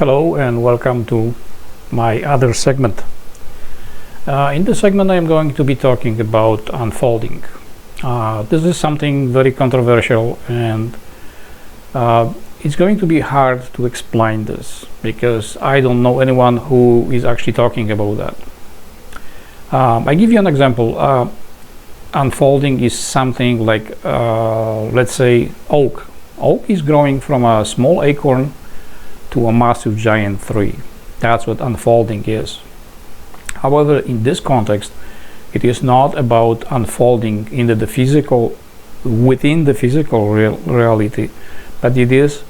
Hello and welcome to my other segment. In this segment I am going to be talking about unfolding. This is something very controversial and it's going to be hard to explain this because I don't know anyone who is actually talking about that. I give you an example. Unfolding is something like, let's say, oak. Oak is growing from a small acorn to a massive giant tree. That's what unfolding is. However, in this context, it is not about unfolding into the physical, within the physical reality, but it is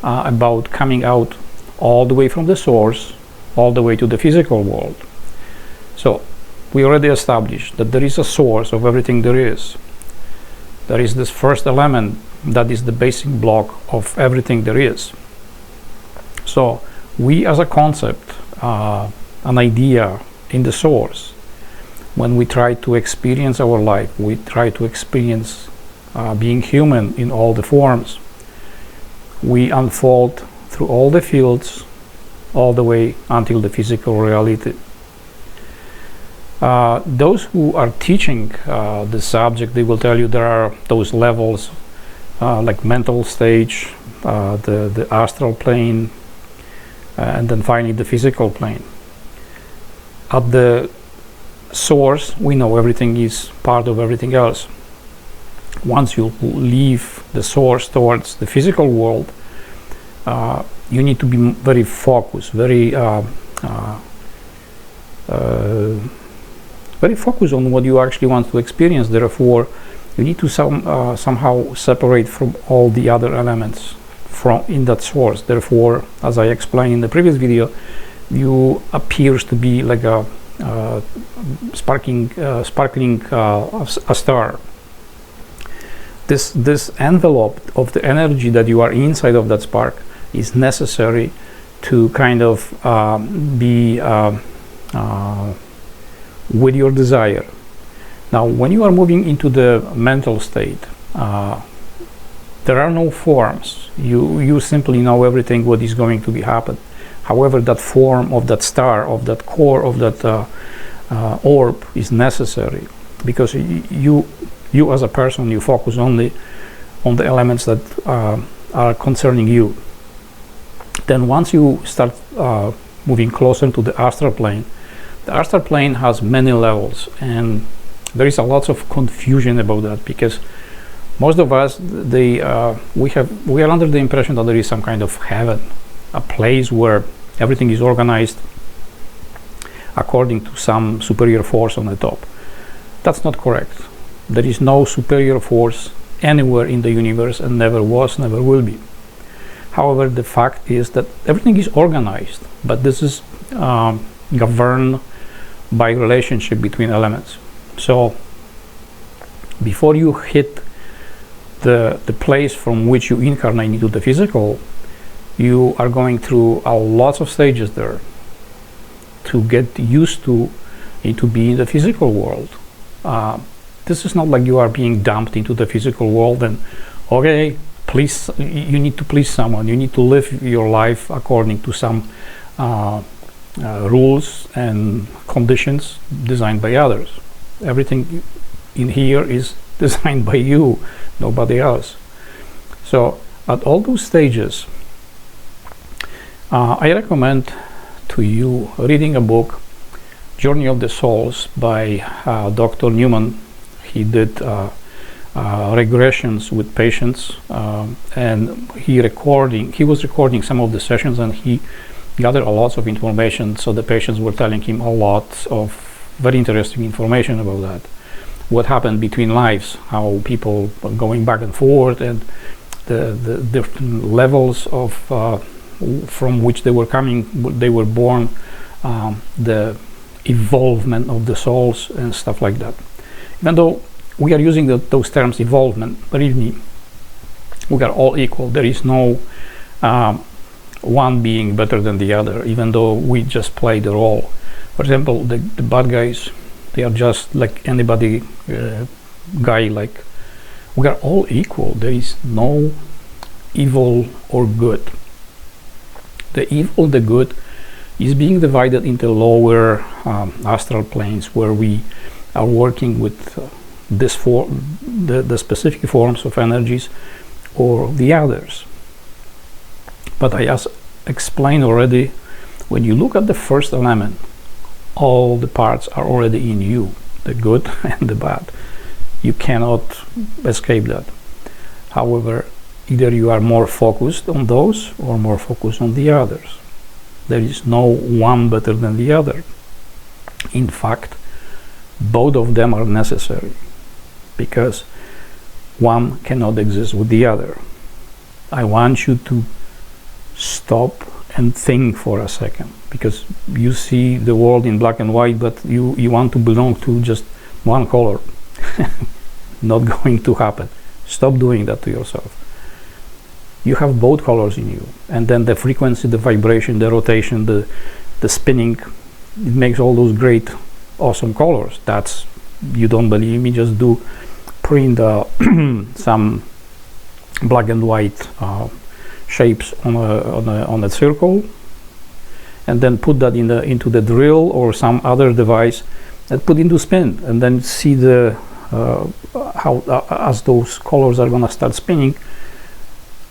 about coming out all the way from the source, all the way to the physical world. So, we already established that there is a source of everything there is. There is this first element that is the basic block of everything there is. So we as a concept, an idea in the source, when we try to experience our life, we try to experience being human in all the forms, we unfold through all the fields all the way until the physical reality. Those who are teaching the subject, they will tell you there are those levels like mental stage, the astral plane, and then finally the physical plane. At the source, we know everything is part of everything else. Once you leave the source towards the physical world, you need to be very focused, very focused on what you actually want to experience. Therefore, you need to somehow separate from all the other elements in that source. Therefore, as I explained in the previous video, you appears to be like a sparkling a star. This envelope of the energy that you are inside of that spark is necessary to kind of be with your desire. Now, when you are moving into the mental state, there are no forms. You simply know everything what is going to be happen. However, that form of that star, of that core, of that orb is necessary because you as a person, you focus only on the elements that are concerning you. Then once you start moving closer to the astral plane, the astral plane has many levels, and there is a lot of confusion about that because most of us, we are under the impression that there is some kind of heaven, a place where everything is organized according to some superior force on the top. That's not correct. There is no superior force anywhere in the universe and never was, never will be. However, the fact is that everything is organized, but this is governed by relationship between elements. So before you hit the place from which you incarnate into the physical, you are going through a lot of stages there to get used to be in the physical world. This is not like you are being dumped into the physical world and okay, please, you need to please someone, you need to live your life according to some rules and conditions designed by others. Everything in here is designed by you, nobody else. So at all those stages, I recommend to you reading a book, Journey of the Souls by Dr. Newman. He did regressions with patients, and he was recording some of the sessions, and he gathered a lot of information. So the patients were telling him a lot of very interesting information about that. What happened between lives, how people are going back and forth, and the different levels of from which they were coming, they were born, the evolvement of the souls and stuff like that. Even though we are using those terms evolvement, believe me, we are all equal. There is no one being better than the other, even though we just play the role. For example, the bad guys, they are just like anybody guy. Like, we are all equal. There is no evil or good. The evil, the good, is being divided into lower astral planes where we are working with the specific forms of energies or the others. But I as explained already, when you look at the first element, all the parts are already in you, the good and the bad. You cannot escape that. However, either you are more focused on those or more focused on the others. There is no one better than the other. In fact, both of them are necessary because one cannot exist with the other. I want you to stop and think for a second, because you see the world in black and white, but you want to belong to just one color. Not going to happen. Stop doing that to yourself. You have both colors in you, and then the frequency, the vibration, the rotation, the spinning, it makes all those great, awesome colors. That's, you don't believe me, just do print some black and white shapes on a circle, and then put that into the drill or some other device and put into spin, and then see the how as those colors are gonna start spinning,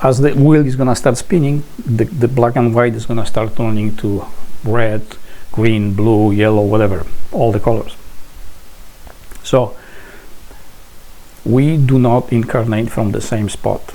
as the wheel is gonna start spinning, the black and white is gonna start turning to red, green, blue, yellow, whatever, all the colors. So we do not incarnate from the same spot.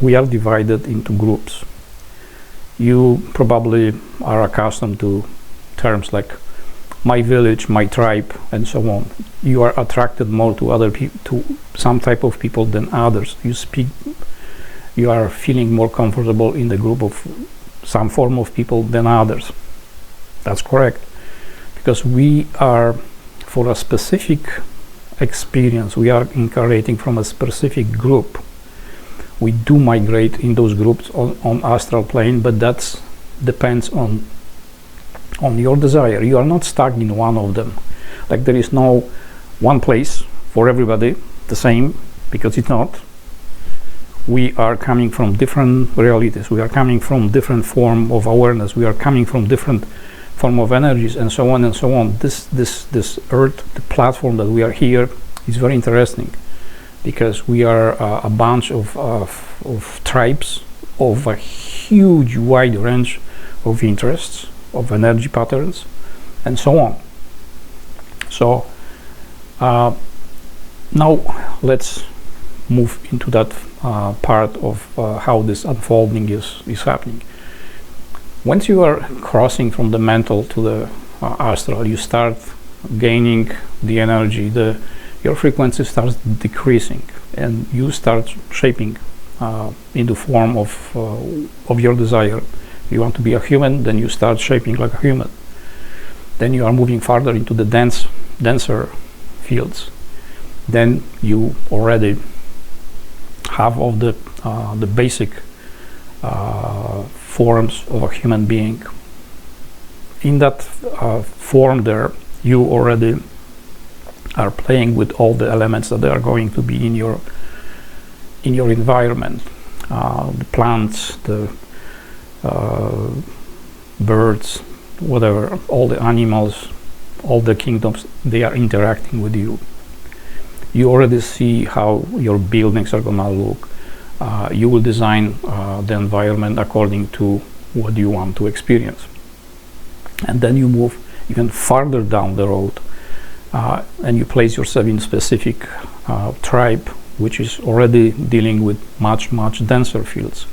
We are divided into groups. You probably are accustomed to terms like my village, my tribe, and so on. You are attracted more to other people, to some type of people than others. You are feeling more comfortable in the group of some form of people than others. That's correct, because we are, for a specific experience, we are incarnating from a specific group. We do migrate in those groups on astral plane, but that depends on your desire. You are not stuck in one of them. Like, there is no one place for everybody the same, because it's not. We are coming from different realities. We are coming from different form of awareness. We are coming from different form of energies, and so on and so on. This earth, the platform that we are here, is very interesting, because we are a bunch of tribes of a huge wide range of interests, of energy patterns, and so on. So now let's move into that part of how this unfolding is happening. Once you are crossing from the mental to the astral, you start gaining the energy, your frequency starts decreasing, and you start shaping into form of your desire. You want to be a human, then you start shaping like a human. Then you are moving farther into the denser fields. Then you already have all the basic forms of a human being. In that form there, you already are playing with all the elements that are going to be in your environment. The plants, the birds, whatever, all the animals, all the kingdoms, they are interacting with you. You already see how your buildings are gonna look. You will design the environment according to what you want to experience. And then you move even farther down the road, and you place yourself in specific tribe, which is already dealing with much denser fields.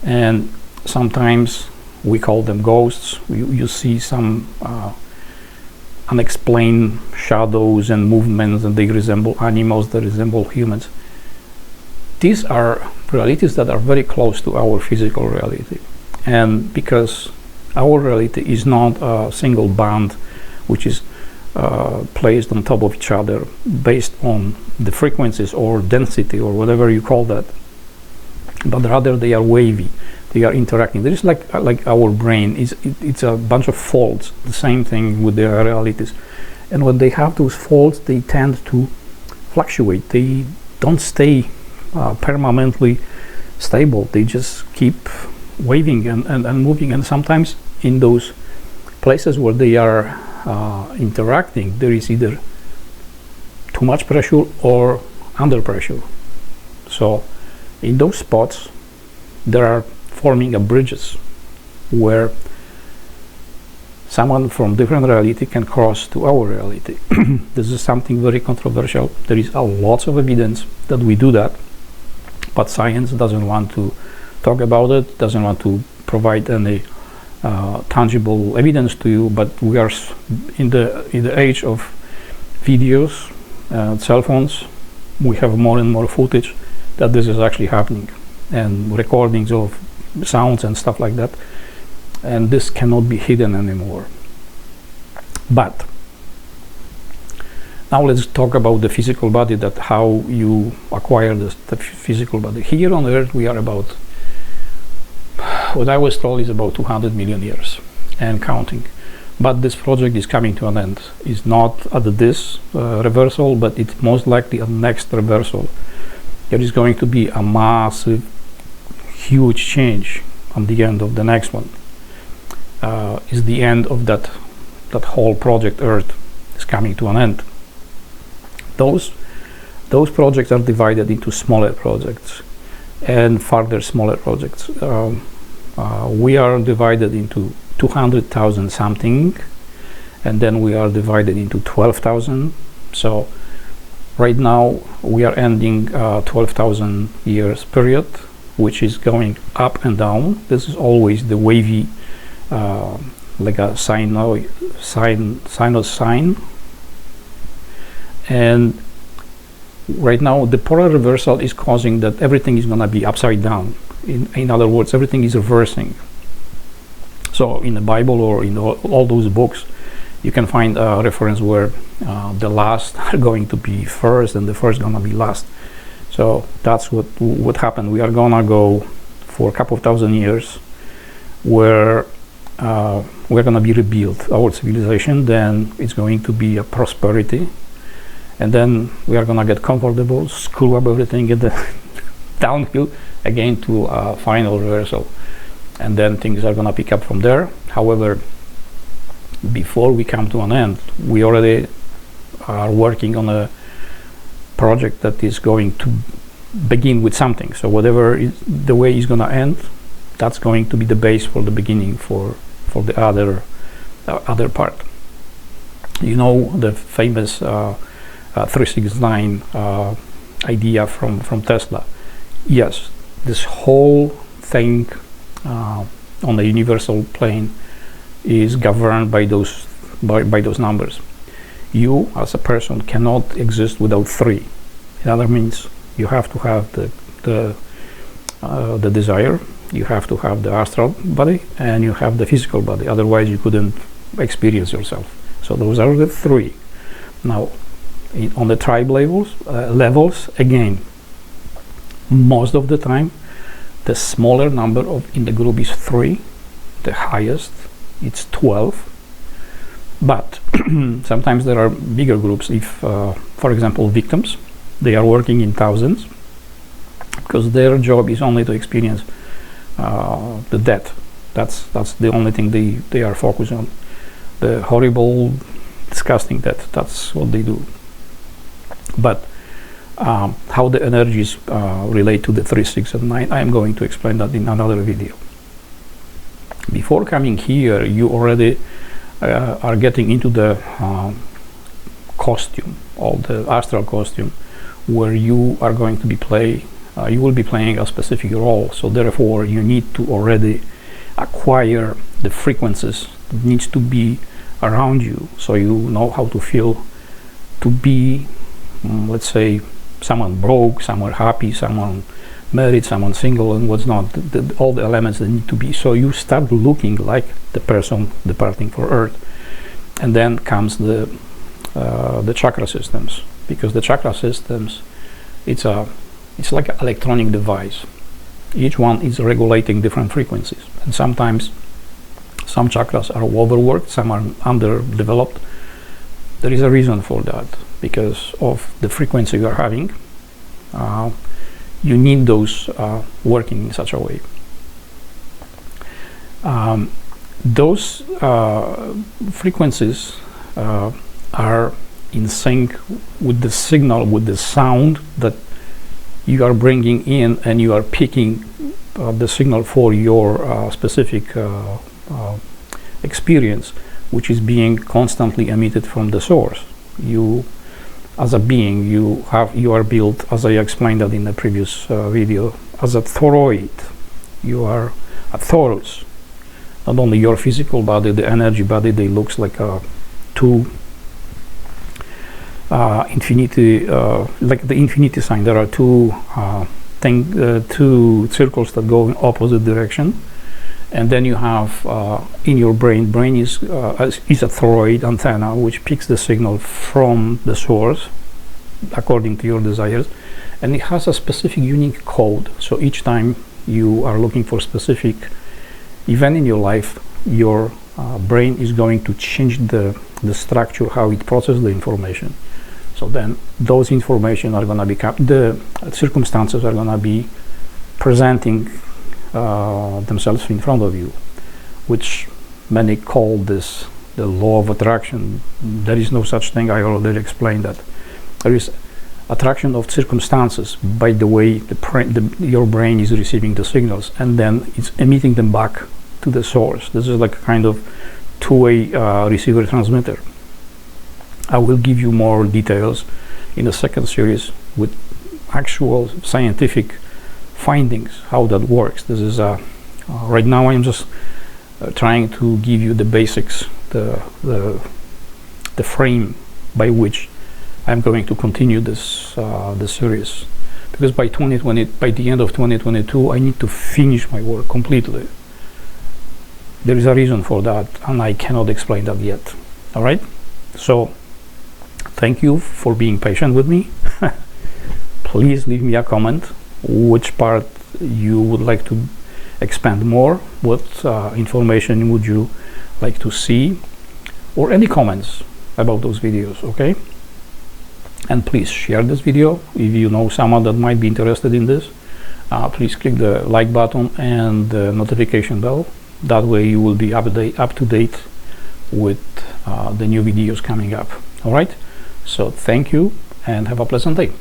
And sometimes we call them ghosts. You see some unexplained shadows and movements, and they resemble animals, they resemble humans. These are realities that are very close to our physical reality. And because our reality is not a single band which is placed on top of each other based on the frequencies or density or whatever you call that, but rather they are wavy, they are interacting. There is like our brain, it's a bunch of folds, the same thing with their realities. And when they have those folds, they tend to fluctuate. They don't stay permanently stable. They just keep waving and moving, and sometimes in those places where they are interacting, there is either too much pressure or under pressure. So in those spots there are forming bridges where someone from different reality can cross to our reality. This is something very controversial. There is a lot of evidence that we do that, but science doesn't want to talk about it, doesn't want to provide any tangible evidence to you. But we are in the age of videos, cell phones. We have more and more footage that this is actually happening, and recordings of sounds and stuff like that, and this cannot be hidden anymore. But now let's talk about the physical body, that how you acquire the physical body. Here on Earth we are about, what I was told is about 200 million years and counting. But this project is coming to an end. It's not at this reversal, but it's most likely at next reversal. There is going to be a massive, huge change on the end of the next one. Is the end of that whole project. Earth is coming to an end. Those projects are divided into smaller projects and further smaller projects. We are divided into 200,000 something, and then we are divided into 12,000. So right now we are ending 12,000 years period, which is going up and down. This is always the wavy, like a sine, and right now the polar reversal is causing that everything is going to be upside down. In other words, everything is reversing. So in the Bible or in all those books, you can find a reference where the last are going to be first and the first going to be last. So that's what happened. We are going to go for a couple of thousand years where we're going to be rebuilt, our civilization. Then it's going to be a prosperity, and then we are going to get comfortable, screw up everything, and then downhill again to a final reversal, and then things are going to pick up from there. However, before we come to an end, we already are working on a project that is going to begin with something. So whatever is the way it's going to end, that's going to be the base for the beginning for the other part. You know, the famous 369 idea from Tesla. Yes, this whole thing on the universal plane is governed by those numbers. You as a person cannot exist without three. In other means, you have to have the desire, you have to have the astral body, and you have the physical body. Otherwise you couldn't experience yourself. So those are the three. Now on the tribe levels, again, most of the time the smaller number in the group is 3, the highest it's 12, but sometimes there are bigger groups. If for example victims, they are working in thousands, because their job is only to experience the death. That's the only thing they are focused on, the horrible, disgusting death. That's what they do. But how the energies relate to the 3, 6, and 9, I am going to explain that in another video. Before coming here, you already are getting into the costume, or the astral costume, where you are going to be you will be playing a specific role. So therefore you need to already acquire the frequencies that needs to be around you, so you know how to feel to be, let's say, someone broke, someone happy, someone married, someone single, and what's not, all the elements that need to be. So you start looking like the person departing for Earth. And then comes the chakra systems, because the chakra systems, it's like an electronic device. Each one is regulating different frequencies, and sometimes some chakras are overworked, some are underdeveloped. There is a reason for that, because of the frequency you are having. You need those working in such a way. Those frequencies are in sync with the signal, with the sound that you are bringing in, and you are picking the signal for your specific experience, which is being constantly emitted from the source. You, as a being, you are built, as I explained that in the previous video, as a toroid. You are a torus. Not only your physical body, the energy body, they looks like two infinity, like the infinity sign. There are two two circles that go in opposite direction, and then you have in your brain is a toroid antenna which picks the signal from the source according to your desires, and it has a specific unique code. So each time you are looking for specific event in your life, your brain is going to change the structure, how it processes the information. So then those information are going to become, the circumstances are going to be presenting themselves in front of you, which many call this the law of attraction. There is no such thing. I already explained that. There is attraction of circumstances by the way your brain is receiving the signals, and then it's emitting them back to the source. This is like a kind of two-way receiver transmitter. I will give you more details in the second series with actual scientific findings how that works. This is right now I'm just trying to give you the basics, the frame by which I'm going to continue this series, because by the end of 2022 I need to finish my work completely. There is a reason for that, and I cannot explain that yet. All right, so thank you for being patient with me. Please leave me a comment which part you would like to expand more, what information would you like to see, or any comments about those videos. Okay, and please share this video if you know someone that might be interested in this. Please click the like button and the notification bell. That way you will be up to date with the new videos coming up. All right, so thank you and have a pleasant day.